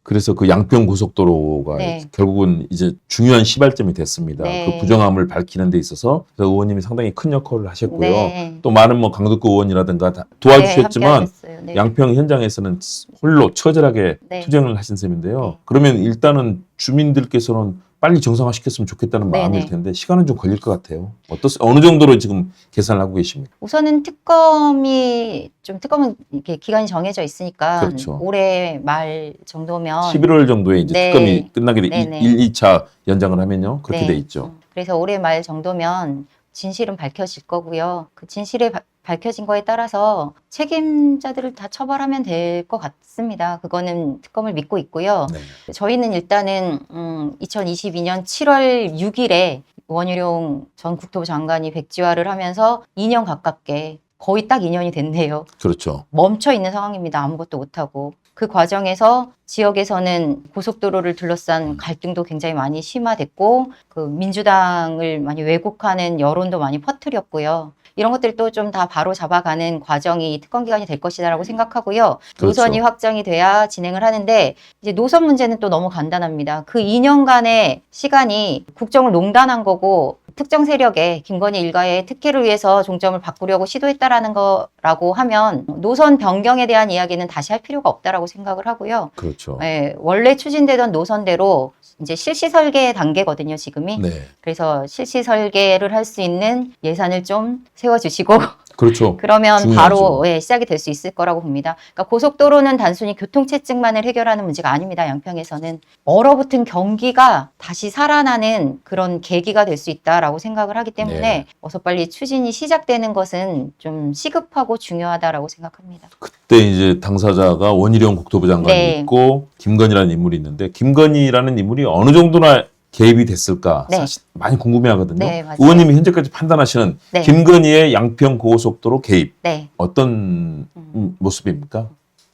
그래서 그 양평 고속도로가 네. 결국은 이제 중요한 시발점이 됐습니다. 네. 그 부정함을 밝히는 데 있어서 의원님이 상당히 큰 역할을 하셨고요. 네. 또 많은 뭐 강덕구 의원이라든가 다 네, 도와주셨지만 함께하셨어요. 네. 양평 현장에서는 홀로 처절하게 네. 투쟁을 하신 셈인데요. 네. 그러면 일단은 주민들께서는 빨리 정상화시켰으면 좋겠다는 네네. 마음일 텐데 시간은 좀 걸릴 것 같아요. 어느 정도로 지금 계산을 하고 계십니까? 우선은 특검은 이렇게 기간이 정해져 있으니까 그렇죠. 올해 말 정도면 11월 정도에 이제 네. 특검이 끝나게 돼 네네. 1, 2차 연장을 하면요. 그렇게 네. 돼 있죠. 그래서 올해 말 정도면 진실은 밝혀질 거고요. 그 진실이 밝혀진 거에 따라서 책임자들을 다 처벌하면 될 것 같습니다. 그거는 특검을 믿고 있고요. 네. 저희는 일단은 2022년 7월 6일에 원희룡 전 국토부 장관이 백지화를 하면서 2년 가깝게 거의 딱 2년이 됐네요. 그렇죠. 멈춰 있는 상황입니다. 아무것도 못하고. 그 과정에서 지역에서는 고속도로를 둘러싼 갈등도 굉장히 많이 심화됐고, 그 민주당을 많이 왜곡하는 여론도 많이 퍼뜨렸고요. 이런 것들도 좀 다 바로 잡아가는 과정이 특검 기간이 될 것이다라고 생각하고요. 그렇죠. 노선이 확정이 돼야 진행을 하는데, 이제 노선 문제는 또 너무 간단합니다. 그 2년간의 시간이 국정을 농단한 거고, 특정 세력의 김건희 일가의 특혜를 위해서 종점을 바꾸려고 시도했다라는 거라고 하면 노선 변경에 대한 이야기는 다시 할 필요가 없다라고 생각을 하고요. 그렇죠. 네, 원래 추진되던 노선대로 이제 실시 설계 단계거든요, 지금이. 네. 그래서 실시 설계를 할 수 있는 예산을 좀 세워주시고 그렇죠. 그러면 중요하죠. 바로 시작이 될 수 있을 거라고 봅니다. 그러니까 고속도로는 단순히 교통체증만을 해결하는 문제가 아닙니다. 양평에서는 얼어붙은 경기가 다시 살아나는 그런 계기가 될 수 있다라고 생각을 하기 때문에 네. 어서 빨리 추진이 시작되는 것은 좀 시급하고 중요하다라고 생각합니다. 그때 이제 당사자가 원희룡 국토부 장관이 네. 있고 김건희라는 인물이 있는데 김건희라는 인물이 어느 정도나 개입이 됐을까 네. 사실 많이 궁금해하거든요. 네, 맞아요. 의원님이 현재까지 판단하시는 네. 김건희의 양평 고속도로 개입 네. 어떤 모습입니까?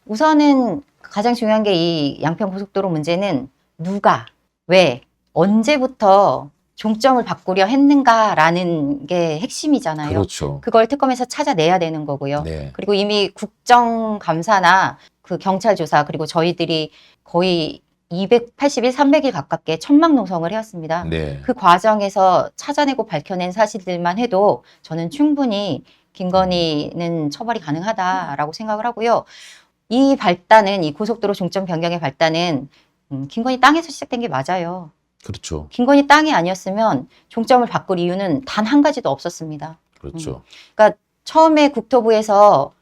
우선은 가장 중요한 게 이 양평 고속도로 문제는 누가, 왜, 언제부터 종점을 바꾸려 했는가라는 게 핵심이잖아요. 그렇죠. 그걸 특검에서 찾아내야 되는 거고요. 네. 그리고 이미 국정감사나 그 경찰 조사 그리고 저희들이 거의 280일, 300일 가깝게 천막 농성을 해왔습니다. 네. 그 과정에서 찾아내고 밝혀낸 사실들만 해도 저는 충분히 김건희는 처벌이 가능하다라고 생각을 하고요. 이 발단은, 이 고속도로 종점 변경의 발단은 김건희 땅에서 시작된 게 맞아요. 그렇죠. 김건희 땅이 아니었으면 종점을 바꿀 이유는 단 한 가지도 없었습니다. 그렇죠. 그러니까 처음에 국토부에서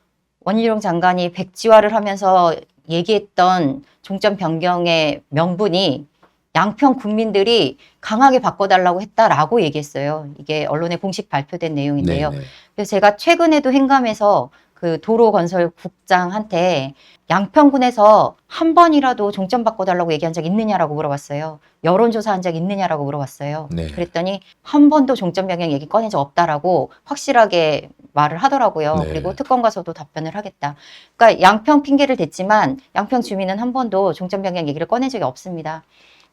원희룡 장관이 백지화를 하면서 얘기했던 종점 변경의 명분이 양평 국민들이 강하게 바꿔달라고 했다라고 얘기했어요. 이게 언론에 공식 발표된 내용인데요. 네네. 그래서 제가 최근에도 행감에서 그 도로건설국장한테 양평군에서 한 번이라도 종점 바꿔달라고 얘기한 적 있느냐라고 물어봤어요. 여론조사한 적 있느냐라고 물어봤어요. 네. 그랬더니 한 번도 종점 변경 얘기 꺼낸 적 없다라고 확실하게 말을 하더라고요. 네. 그리고 특검 가서도 답변을 하겠다. 그러니까 양평 핑계를 댔지만 양평 주민은 한 번도 종점 변경 얘기를 꺼낸 적이 없습니다.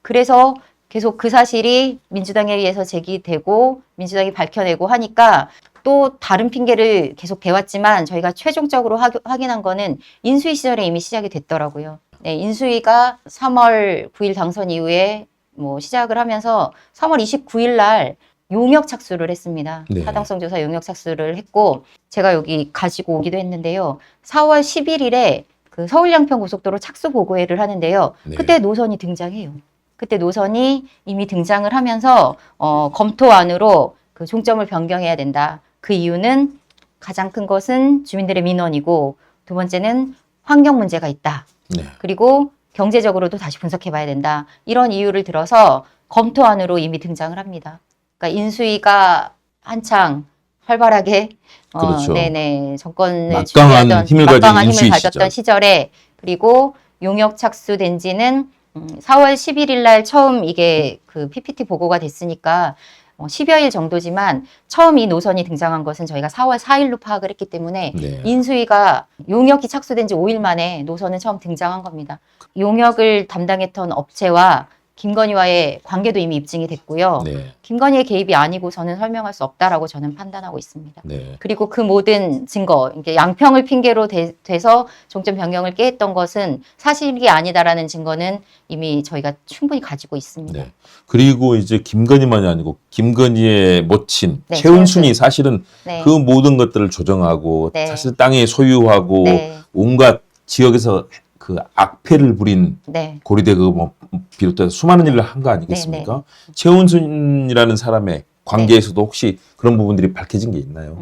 그래서 계속 그 사실이 민주당에 의해서 제기되고 민주당이 밝혀내고 하니까 또 다른 핑계를 계속 대왔지만 저희가 최종적으로 확인한 거는 인수위 시절에 이미 시작이 됐더라고요. 네, 인수위가 3월 9일 당선 이후에 뭐 시작을 하면서 3월 29일 날 용역 착수를 했습니다. 네. 타당성 조사 용역 착수를 했고 제가 여기 가지고 오기도 했는데요. 4월 11일에 그 서울 양평 고속도로 착수 보고회를 하는데요. 네. 그때 노선이 등장해요. 그때 노선이 이미 등장을 하면서 검토안으로 그 종점을 변경해야 된다. 그 이유는 가장 큰 것은 주민들의 민원이고 두 번째는 환경 문제가 있다. 네. 그리고 경제적으로도 다시 분석해 봐야 된다. 이런 이유를 들어서 검토안으로 이미 등장을 합니다. 그러니까 인수위가 한창 활발하게 그렇죠. 네네 정권을 막강한 주도하던 힘을 가진 막강한 인수위 힘을 가졌던 시절에 그리고 용역 착수된 지는 4월 11일 날 처음 이게 그 PPT 보고가 됐으니까 10여일 정도지만 처음 이 노선이 등장한 것은 저희가 4월 4일로 파악을 했기 때문에 네. 인수위가 용역이 착수된 지 5일 만에 노선은 처음 등장한 겁니다. 용역을 담당했던 업체와 김건희와의 관계도 이미 입증이 됐고요. 네. 김건희의 개입이 아니고서는 설명할 수 없다라고 저는 판단하고 있습니다. 네. 그리고 그 모든 증거, 이게 양평을 핑계로 돼서 종점 변경을 깨했던 것은 사실이 아니다라는 증거는 이미 저희가 충분히 가지고 있습니다. 네. 그리고 이제 김건희만이 아니고 김건희의 모친 네, 최은순이 사실은 네. 그 모든 것들을 조정하고 네. 사실 땅에 소유하고 네. 온갖 지역에서 그 악패를 부린 네. 고리대 뭐 비롯해서 수많은 일을 한 거 아니겠습니까? 최은순이라는 사람의 관계에서도 혹시 그런 부분들이 밝혀진 게 있나요?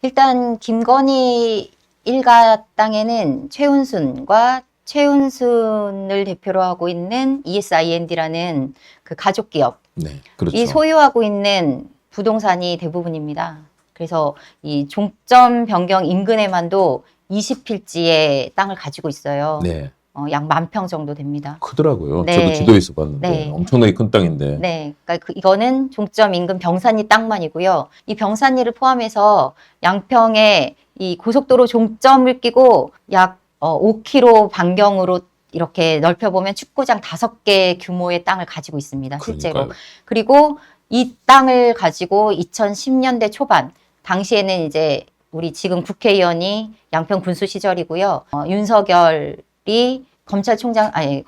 일단 김건희 일가 땅에는 최은순과 최은순을 대표로 하고 있는 ESIND라는 그 가족 기업, 네, 그렇죠. 이 소유하고 있는 부동산이 대부분입니다. 그래서 이 종점 변경 인근에만도 20필지의 땅을 가지고 있어요. 네, 약 10,000평 정도 됩니다. 크더라고요. 네. 저도 지도에서 봤는데 네. 엄청나게 큰 땅인데. 네, 그러니까 이거는 종점 인근 병산리 땅만이고요. 이 병산리를 포함해서 양평에 이 고속도로 종점을 끼고 약 5km 반경으로 이렇게 넓혀보면 축구장 5개 규모의 땅을 가지고 있습니다. 실제로. 그러니까요. 그리고 이 땅을 가지고 2010년대 초반, 당시에는 이제 우리 지금 국회의원이 양평 군수 시절이고요. 윤석열이 검찰총장이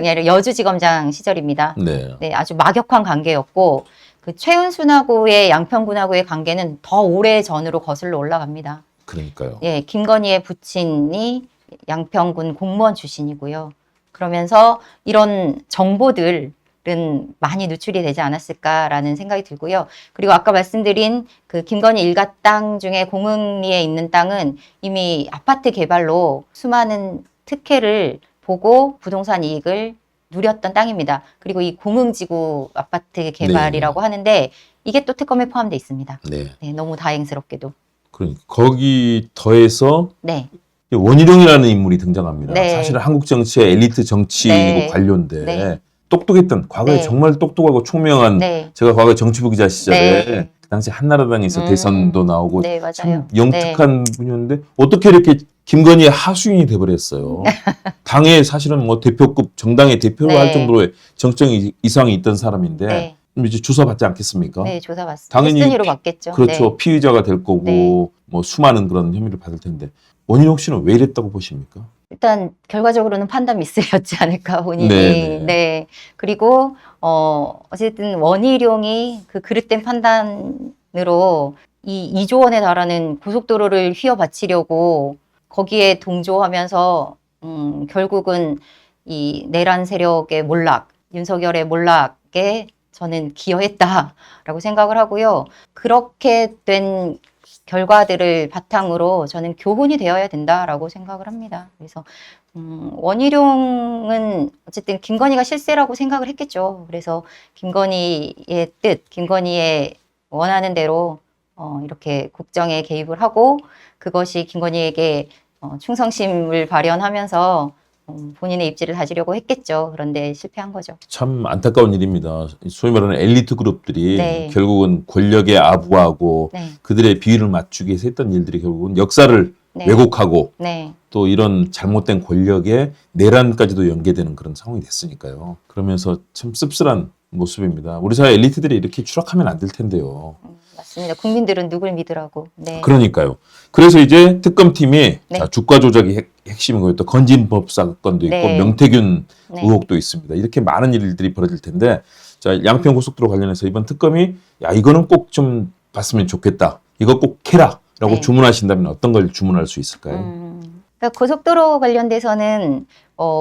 아니라 여주지검장 시절입니다. 네. 네, 아주 막역한 관계였고, 그 최은순하고의 양평군하고의 관계는 더 오래 전으로 거슬러 올라갑니다. 그러니까요. 예, 김건희의 부친이 양평군 공무원 출신이고요. 그러면서 이런 정보들은 많이 누출이 되지 않았을까라는 생각이 들고요. 그리고 아까 말씀드린 그 김건희 일가 땅 중에 공흥리에 있는 땅은 이미 아파트 개발로 수많은 특혜를 보고 부동산 이익을 누렸던 땅입니다. 그리고 이 공흥지구 아파트 개발이라고 하는데 이게 또 특검에 포함되어 있습니다. 네. 네, 너무 다행스럽게도. 그러니까 거기 더해서 네. 원희룡이라는 인물이 등장합니다. 네. 사실은 한국 정치의 엘리트 정치인이고 네. 관료인데 네. 똑똑했던 과거에 네. 정말 똑똑하고 총명한 네. 제가 과거에 정치부 기자 시절에 네. 그 당시 한나라당에서 대선도 나오고 네, 맞아요. 참 영특한 분이었는데 어떻게 이렇게 김건희의 하수인이 돼버렸어요. 당의 사실은 뭐 대표급 정당의 대표로 네. 할 정도의 정적 이상이 있던 사람인데 네. 이제 조사받지 않겠습니까? 네, 조사받습니다. 당연히 횟순위로 받겠죠. 그렇죠. 네. 피의자가 될 거고 네. 뭐 수많은 그런 혐의를 받을 텐데 원희룡 씨는 왜 이랬다고 보십니까? 일단 결과적으로는 판단 미스였지 않을까 본인이. 네네. 네. 그리고 어쨌든 원희룡이 그 그릇된 판단으로 이 2조 원에 달하는 고속도로를 휘어바치려고 거기에 동조하면서 결국은 이 내란 세력의 몰락, 윤석열의 몰락에 저는 기여했다라고 생각을 하고요. 그렇게 된 결과들을 바탕으로 저는 교훈이 되어야 된다라고 생각을 합니다. 그래서 원희룡은 어쨌든 김건희가 실세라고 생각을 했겠죠. 그래서 김건희의 뜻, 김건희의 원하는 대로 이렇게 국정에 개입을 하고 그것이 김건희에게 충성심을 발현하면서 본인의 입지를 다지려고 했겠죠. 그런데 실패한 거죠. 참 안타까운 일입니다. 소위 말하는 엘리트 그룹들이 네. 결국은 권력에 아부하고 네. 그들의 비위를 맞추기 위해서 했던 일들이 결국은 역사를 네. 왜곡하고 네. 또 이런 잘못된 권력에 내란까지도 연계되는 그런 상황이 됐으니까요. 그러면서 참 씁쓸한 모습입니다. 우리 사회 엘리트들이 이렇게 추락하면 안 될 텐데요. 맞습니다. 국민들은 누굴 믿으라고. 네. 그러니까요. 그래서 이제 특검팀이 네. 자, 주가 조작이 핵심이고 또 건진법 사건도 있고 네. 명태균 네. 의혹도 있습니다. 이렇게 많은 일들이 벌어질 텐데 자, 양평 고속도로 관련해서 이번 특검이 야 이거는 꼭 좀 봤으면 좋겠다. 이거 꼭 캐라라고 네. 주문하신다면 어떤 걸 주문할 수 있을까요? 그러니까 고속도로 관련돼서는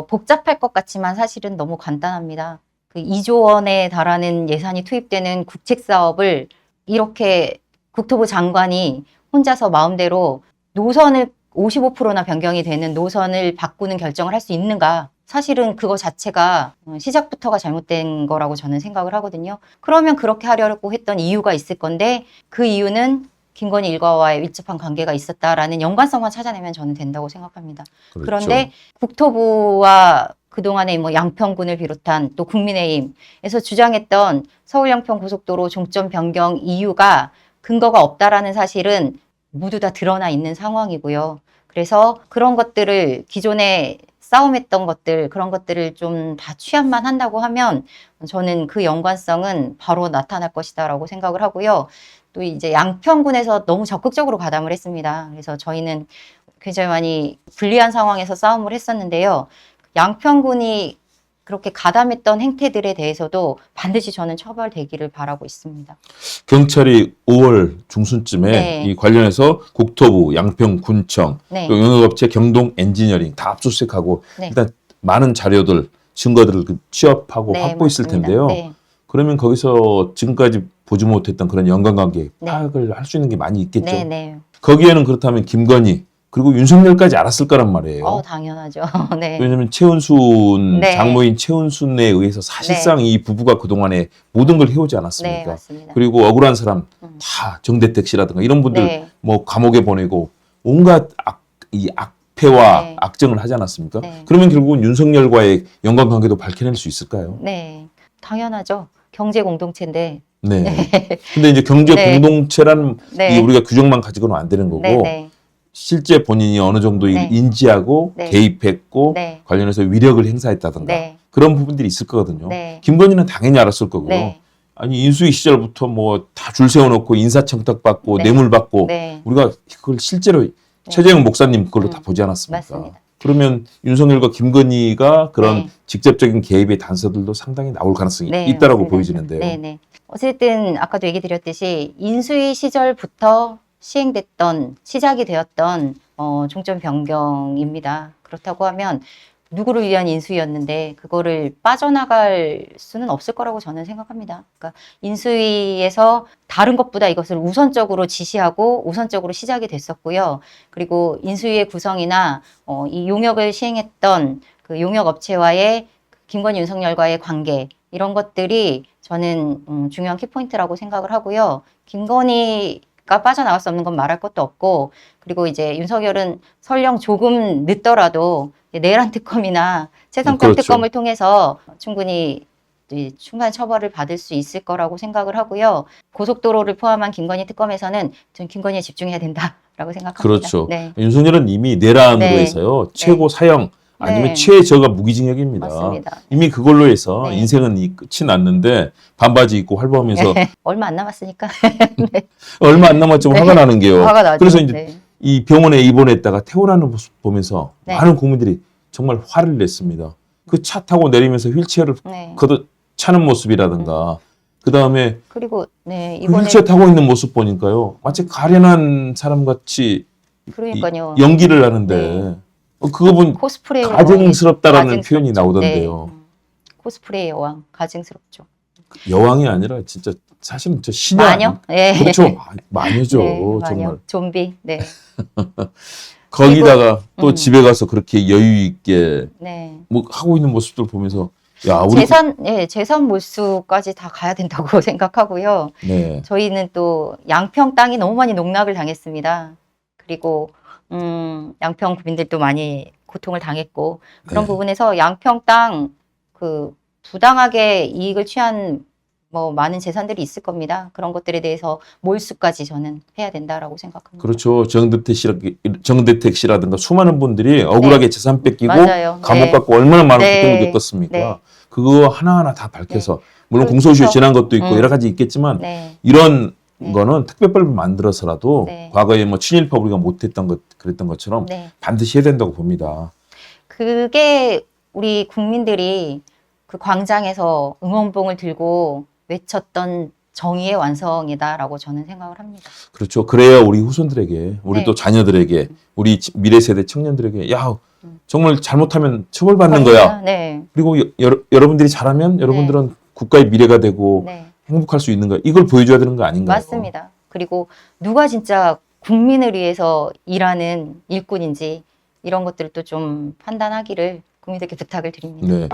복잡할 것 같지만 사실은 너무 간단합니다. 그 2조 원에 달하는 예산이 투입되는 국책 사업을 이렇게 국토부 장관이 혼자서 마음대로 노선을 55%나 변경이 되는 노선을 바꾸는 결정을 할 수 있는가? 사실은 그거 자체가 시작부터가 잘못된 거라고 저는 생각을 하거든요. 그러면 그렇게 하려고 했던 이유가 있을 건데 그 이유는 김건희 일가와의 밀접한 관계가 있었다라는 연관성만 찾아내면 저는 된다고 생각합니다. 그렇죠. 그런데 국토부와 그동안에 뭐 양평군을 비롯한 또 국민의힘에서 주장했던 서울 양평 고속도로 종점 변경 이유가 근거가 없다라는 사실은 모두 다 드러나 있는 상황이고요. 그래서 그런 것들을 기존에 싸움했던 것들, 그런 것들을 좀 다 취합만 한다고 하면 저는 그 연관성은 바로 나타날 것이다라고 생각을 하고요. 또 이제 양평군에서 너무 적극적으로 가담을 했습니다. 그래서 저희는 굉장히 많이 불리한 상황에서 싸움을 했었는데요. 양평군이 그렇게 가담했던 행태들에 대해서도 반드시 저는 처벌되기를 바라고 있습니다. 경찰이 5월 중순쯤에 네. 이 관련해서 국토부, 양평군청, 네. 또 용역업체 경동 엔지니어링 다 압수수색하고 네. 일단 많은 자료들, 증거들을 취합하고 네, 확보했을 맞습니다. 텐데요. 네. 그러면 거기서 지금까지 보지 못했던 그런 연관관계 네. 파악을 할 수 있는 게 많이 있겠죠. 네, 네. 거기에는 그렇다면 김건희 그리고 윤석열까지 알았을 거란 말이에요. 당연하죠. 네. 왜냐하면 최은순 네. 장모인 최은순에 의해서 사실상 이 부부가 그동안에 모든 걸 해오지 네, 않았습니까? 맞습니다. 그리고 억울한 사람 다 정대택 씨라든가 이런 분들 네. 뭐 감옥에 보내고 온갖 이 악패와 네. 악정을 하지 않았습니까? 네. 그러면 결국은 윤석열과의 연관관계도 밝혀낼 수 있을까요? 네. 당연하죠. 경제 공동체인데. 네. 근데 이제 경제 네. 공동체라는 네. 이 우리가 규정만 가지고는 안 되는 거고 네, 네. 실제 본인이 어느 정도 네. 인지하고 네. 개입했고 네. 관련해서 위력을 행사했다든가 네. 그런 부분들이 있을 거거든요. 네. 김건희는 당연히 알았을 거고요. 네. 아니 인수위 시절부터 뭐 다 줄 세워놓고 인사청탁 받고 네. 뇌물 받고 네. 우리가 그걸 실제로 최재형 목사님 그걸로 다 보지 않았습니까? 맞습니다. 그러면 윤석열과 김건희가 그런 네. 직접적인 개입의 단서들도 상당히 나올 가능성이 네, 있다라고 맞습니다. 보여지는데요. 네, 네. 어쨌든 아까도 얘기 드렸듯이 인수위 시절부터 시행됐던 시작이 되었던 종점 변경입니다. 그렇다고 하면 누구를 위한 인수위였는데 그거를 빠져나갈 수는 없을 거라고 저는 생각합니다. 그러니까 인수위에서 다른 것보다 이것을 우선적으로 지시하고 우선적으로 시작이 됐었고요. 그리고 인수위의 구성이나 이 용역을 시행했던 그 용역 업체와의 김건희 윤석열과의 관계 이런 것들이 저는 중요한 키포인트라고 생각을 하고요. 김건희가 빠져나갈 수 없는 건 말할 것도 없고 그리고 이제 윤석열은 설령 조금 늦더라도 내란 특검이나 최성평 그렇죠. 특검을 통해서 충분히 충분한 처벌을 받을 수 있을 거라고 생각을 하고요. 고속도로를 포함한 김건희 특검에서는 전 김건희에 집중해야 된다라고 생각합니다. 그렇죠. 네. 윤석열은 이미 내란으로 네. 해서요. 최고 사형 아니면 네. 최저가 무기징역입니다. 맞습니다. 이미 그걸로 해서 네. 인생은 끝이 났는데 반바지 입고 활보하면서 얼마 안 남았으니까. 얼마 안 남았지만 네. 화가 나는 게요. 화가 나죠. 그래서 이제 네. 이 병원에 입원했다가 퇴원하는 모습 보면서 네. 많은 국민들이 정말 화를 냈습니다. 그 차 타고 내리면서 휠체어를 네. 걷어 차는 모습이라든가 그 다음에 그리고 네 그 이번에 휠체어 타고 있는 모습 보니까요. 마치 가련한 사람 같이 그러니까요. 연기를 하는데 네. 그거 본 코스프레 가증스럽다라는 가증스럽죠. 표현이 나오던데요. 네. 코스프레 여왕 가증스럽죠. 여왕이 아니라 진짜 사실은 저 신이 마녀? 네. 그렇죠. 마녀죠. 네, 마녀. 정말. 좀비. 네. 거기다가 또 음. 집에 가서 그렇게 여유 있게 네. 뭐 하고 있는 모습들 보면서 야 우리 재산 몰수까지 다 가야 된다고 생각하고요. 네. 저희는 또 양평 땅이 너무 많이 농락을 당했습니다. 그리고 양평 구민들도 많이 고통을 당했고 그런 네. 부분에서 양평 땅 그 부당하게 이익을 취한 뭐 많은 재산들이 있을 겁니다. 그런 것들에 대해서 몰수까지 저는 해야 된다라고 생각합니다. 그렇죠. 정대택 씨라든가 수많은 분들이 억울하게 재산 뺏기고 맞아요. 감옥 네. 갖고 얼마나 많은 네. 고통을 겪었습니까? 네. 그거 하나하나 다 밝혀서 물론 그렇죠. 공소시효 지난 것도 있고 음. 여러 가지 있겠지만 네. 이런 네. 거는 특별법을 만들어서라도 네. 과거에 뭐 친일파 우리가 못했던 것 그랬던 것처럼 네. 반드시 해야 된다고 봅니다. 그게 우리 국민들이 그 광장에서 응원봉을 들고 외쳤던 정의의 완성이다라고 저는 생각을 합니다. 그렇죠. 그래야 우리 후손들에게, 우리 네. 또 자녀들에게, 우리 미래 세대 청년들에게 야 정말 잘못하면 처벌받는 거야. 네. 그리고 여러분들이 잘하면 여러분들은 국가의 미래가 되고 네. 행복할 수 있는 거야. 이걸 보여줘야 되는 거 아닌가요? 맞습니다. 그리고 누가 진짜 국민을 위해서 일하는 일꾼인지 이런 것들을 또 좀 판단하기를 국민들께 부탁을 드립니다. 네.